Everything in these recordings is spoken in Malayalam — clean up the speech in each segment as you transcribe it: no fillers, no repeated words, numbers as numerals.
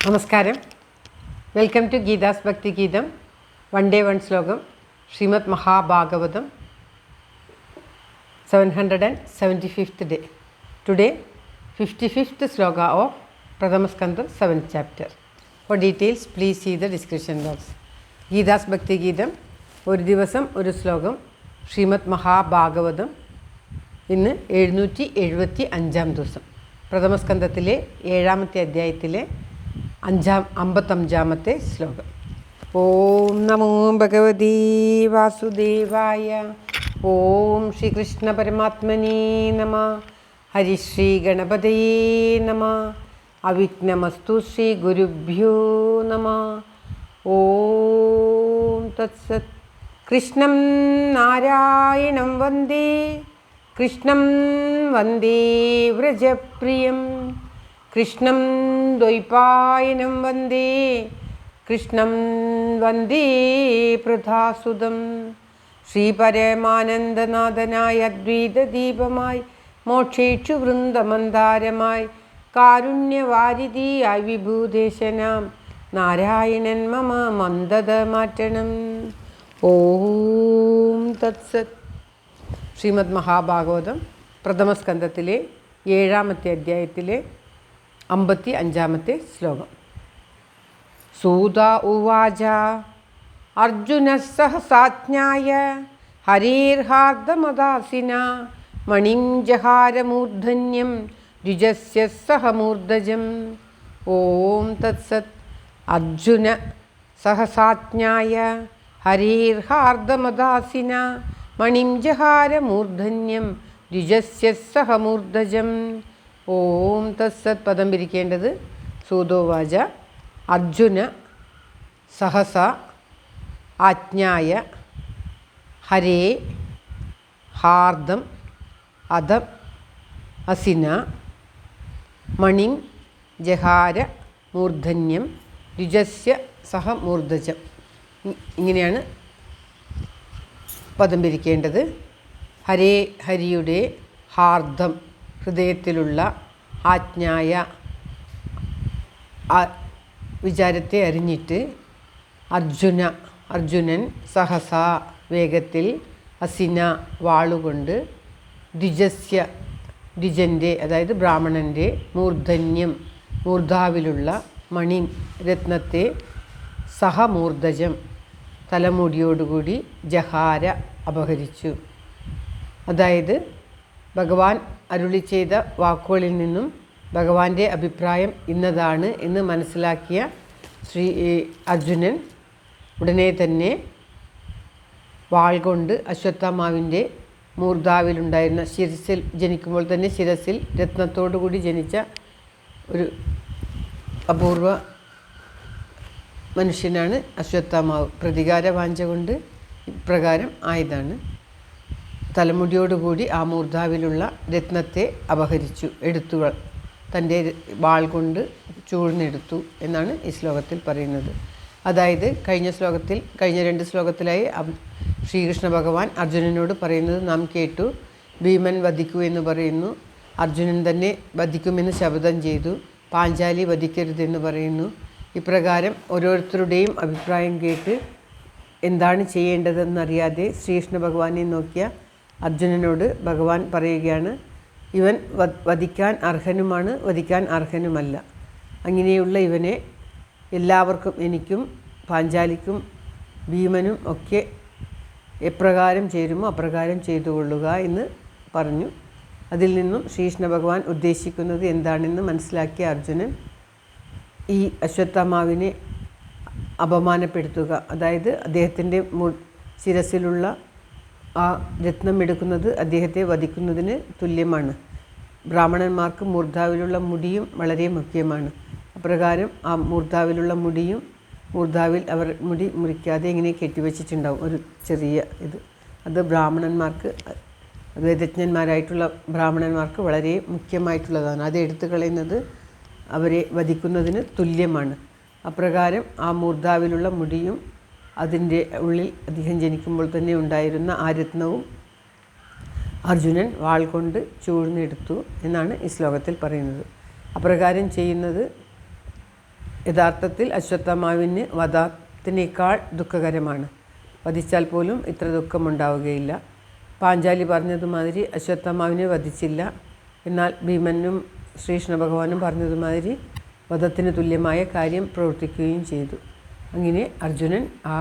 നമസ്കാരം. വെൽക്കം ടു ഗീതാസ് ഭക്തി ഗീതം. വൺ ഡേ വൺ ശ്ലോകം. Shrimad Mahabhagavatam 775th day. Today 55th sloka of Pradhamaskandam 7th chapter. For details please see the description box. Geetha's ഭക്തി ഗീതം ഒരു ദിവസം ഒരു ശ്ലോകം. ശ്രീമദ് മഹാഭാഗവതം ഇന്ന് 775 ദിവസം. പ്രഥമസ്കന്ധത്തിലെ 7ാമത്തെ അധ്യായത്തിലെ 55ാമത്തെ ശ്ലോകം. ഓം നമോ ഭഗവതി വാസുദേവായ. ഓം ശ്രീകൃഷ്ണ പരമാത്മനേ നമ. ഹരിശ്രീ ഗണപതയേ നമ. അവിഘ്നമസ്തു ശ്രീ ഗുരുഭ്യോ നമ. ഓം തത്സത്. കൃഷ്ണം നാരായണം വന്ദേ. കൃഷ്ണം വന്ദേ വ്രജപ്രിയം. കൃഷ്ണം ദ്വൈപായനം വന്ദേ. കൃഷ്ണം വന്ദേ പ്രധാസുതം. ശ്രീപരമാനന്ദനാഥനായ അദ്വൈതദീപമായി മോക്ഷേക്ഷു വൃന്ദമന്ദാരമായി കാരുണ്യവാരിധിയായി വിഭൂദേശനാം നാരായണൻ മമ മന്ദത മാറ്റണം. ഓം തത്സത്. ശ്രീമദ് മഹാഭാഗവതം പ്രഥമസ്കന്ധത്തിലെ 7ാമത്തെ അധ്യായത്തിലെ 55ാമത്തെ ശ്ലോകം. സൂത ഉവാച അർജുന സഹസാജ്ഞായ ഹരേർഹാർദമദാസിന മണിം ജഹാരമൂർധന്യം ദ്വിജസ്യ സഹമൂർധജം. ഓം തത്സത്. അർജുന സഹസാജ്ഞായ ഹരേർഹാർദമദാസിന മണിം ജഹാരമൂർധന്യം ദ്വിജസ്യ സഹമൂർധജം. ഓം തത്സത്. പദം പിരിക്കേണ്ടത് സൂതോവാച അർജുന സഹസ ആജ്ഞായ ഹരേ ഹാർദം അദം അസിന മണിം ജഹാര മൂർധന്യം ദ്വിജസ്യ സഹമൂർധജം. ഇങ്ങനെയാണ് പദം പിരിക്കേണ്ടത്. ഹരേ ഹരിയുടെ ഹാർദം ഹൃദയത്തിലുള്ള ആജ്ഞായ വിചാരത്തെ അറിഞ്ഞിട്ട് അർജുനൻ സഹസ വേഗത്തിൽ അസിന വാളുകൊണ്ട് ദ്വിജൻ്റെ അതായത് ബ്രാഹ്മണൻ്റെ മൂർധന്യം മൂർധാവിലുള്ള മണി രത്നത്തെ സഹമൂർധജം തലമുടിയോടുകൂടി ജഹാര അപഹരിച്ചു. അതായത് ഭഗവാൻ അരുളി ചെയ്ത വാക്കുകളിൽ നിന്നും ഭഗവാന്റെ അഭിപ്രായം ഇന്നതാണ് എന്ന് മനസ്സിലാക്കിയ അർജുനൻ ഉടനെ തന്നെ വാൾ കൊണ്ട് അശ്വത്ഥാമാവിൻ്റെ മൂർധാവിലുണ്ടായിരുന്ന ശിരസിൽ ജനിക്കുമ്പോൾ തന്നെ ശിരസിൽ രത്നത്തോടു കൂടി ജനിച്ച ഒരു അപൂർവ മനുഷ്യനാണ് അശ്വത്ഥാമാവ്. പ്രതികാര വാഞ്ച കൊണ്ട് ഇപ്രകാരം ആയതാണ്. തലമുടിയോടുകൂടി ആ മൂർധാവിലുള്ള രത്നത്തെ അപഹരിച്ചു, എടുത്തുകൾ തൻ്റെ വാൾ കൊണ്ട് ചൂഴ്ന്നെടുത്തു എന്നാണ് ഈ ശ്ലോകത്തിൽ പറയുന്നത്. അതായത് കഴിഞ്ഞ 2 ശ്ലോകത്തിലായി ശ്രീകൃഷ്ണ ഭഗവാൻ അർജുനനോട് പറയുന്നത് നാം കേട്ടു. ഭീമൻ വധിക്കൂ എന്ന് പറയുന്നു. അർജുനൻ തന്നെ വധിക്കുമെന്ന് ശപഥം ചെയ്തു. പാഞ്ചാലി വധിക്കരുതെന്ന് പറയുന്നു. ഇപ്രകാരം ഓരോരുത്തരുടെയും അഭിപ്രായം കേട്ട് എന്താണ് ചെയ്യേണ്ടതെന്നറിയാതെ ശ്രീകൃഷ്ണ ഭഗവാനെ നോക്കിയ അർജുനനോട് ഭഗവാൻ പറയുകയാണ്, ഇവൻ വധിക്കാൻ അർഹനുമാണ്, വധിക്കാൻ അർഹനുമല്ല. അങ്ങനെയുള്ള ഇവനെ എല്ലാവർക്കും, എനിക്കും പാഞ്ചാലിക്കും ഭീമനും ഒക്കെ എപ്രകാരം ചേരുമോ അപ്രകാരം ചെയ്തു കൊള്ളുക എന്ന് പറഞ്ഞു. അതിൽ നിന്നും ശ്രീകൃഷ്ണ ഭഗവാൻ ഉദ്ദേശിക്കുന്നത് എന്താണെന്ന് മനസ്സിലാക്കിയ അർജുനൻ ഈ അശ്വത്ഥാമാവിനെ അപമാനപ്പെടുത്തുക, അതായത് അദ്ദേഹത്തിൻ്റെ ശിരസിലുള്ള ആ രത്നം എടുക്കുന്നത് അദ്ദേഹത്തെ വധിക്കുന്നതിന് തുല്യമാണ്. ബ്രാഹ്മണന്മാർക്ക് മൂർധാവിലുള്ള മുടിയും വളരെ മുഖ്യമാണ്. അപ്രകാരം ആ മൂർധാവിലുള്ള മൂർധാവിൽ അവർ മുടി മുറിക്കാതെ ഇങ്ങനെ കെട്ടിവെച്ചിട്ടുണ്ടാവും ഒരു ചെറിയ ഇത്. അത് ബ്രാഹ്മണന്മാർക്ക്, വേദജ്ഞന്മാരായിട്ടുള്ള ബ്രാഹ്മണന്മാർക്ക് വളരെ മുഖ്യമായിട്ടുള്ളതാണ്. അത് എടുത്തു കളയുന്നത് അവരെ വധിക്കുന്നതിന് തുല്യമാണ്. അപ്രകാരം ആ മൂർധാവിലുള്ള മുടിയും അതിൻ്റെ ഉള്ളിൽ അദ്ദേഹം ജനിക്കുമ്പോൾ തന്നെ ഉണ്ടായിരുന്ന ആ രത്നവും അർജുനൻ വാൾ കൊണ്ട് ചൂഴ്ന്നെടുത്തു എന്നാണ് ഈ ശ്ലോകത്തിൽ പറയുന്നത്. അപ്രകാരം ചെയ്യുന്നത് യഥാർത്ഥത്തിൽ അശ്വത്ഥമാവിന് വധത്തിനേക്കാൾ ദുഃഖകരമാണ്. വധിച്ചാൽ പോലും ഇത്ര ദുഃഖമുണ്ടാവുകയില്ല. പാഞ്ചാലി പറഞ്ഞതുമാതിരി അശ്വത്ഥമാവിനെ വധിച്ചില്ല. എന്നാൽ ഭീമനും ശ്രീകൃഷ്ണ ഭഗവാനും പറഞ്ഞതുമാതിരി വധത്തിന് തുല്യമായ കാര്യം പ്രവർത്തിക്കുകയും ചെയ്തു. അങ്ങനെ അർജുനൻ ആ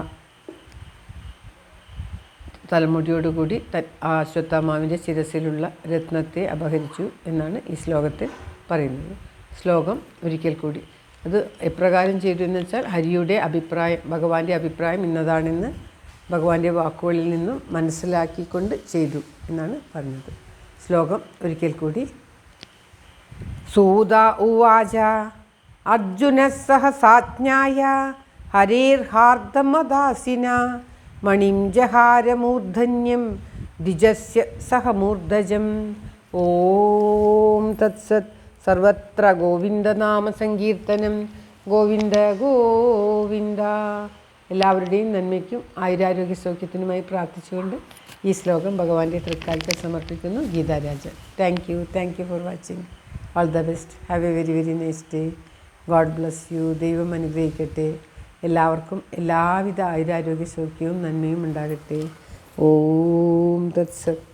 തലമുടിയോടുകൂടി ആ അശ്വത്ഥമാവിൻ്റെ ശിരസിലുള്ള രത്നത്തെ അപഹരിച്ചു എന്നാണ് ഈ ശ്ലോകത്തിൽ പറയുന്നത്. ശ്ലോകം ഒരിക്കൽ കൂടി. അത് എപ്രകാരം ചെയ്തു എന്ന് വെച്ചാൽ ഹരിയുടെ അഭിപ്രായം, ഭഗവാന്റെ അഭിപ്രായം ഇന്നതാണെന്ന് ഭഗവാന്റെ വാക്കുകളിൽ നിന്നും മനസ്സിലാക്കിക്കൊണ്ട് ചെയ്തു എന്നാണ് പറഞ്ഞത്. ശ്ലോകം ഒരിക്കൽ കൂടി. സൂത ഉവാച അർജുന സഹസാജ്ഞായ ഹരേർഹാർദമദാസിന മണിം ജഹാരമൂർധന്യം ദ്വിജസ്യ സഹമൂർധജം. ഓം തത്സത്. സർവത്ര ഗോവിന്ദനാമ സങ്കീർത്തനം. ഗോവിന്ദ ഗോവിന്ദ. എല്ലാവരുടെയും നന്മയ്ക്കും ആയുരാരോഗ്യ സൗഖ്യത്തിനുമായി പ്രാർത്ഥിച്ചുകൊണ്ട് ഈ ശ്ലോകം ഭഗവാന്റെ തൃക്കാലത്തെ സമർപ്പിക്കുന്നു. Geetha Rajan. Thank you for watching. All the best. Have A very very nice day. God bless you. ദൈവം അനുഗ്രഹിക്കട്ടെ. എല്ലാവർക്കും എല്ലാവിധ ആയുരാരോഗ്യ സൗഖ്യവും നന്മയും ഉണ്ടാകട്ടെ. ഓം തത്സത്.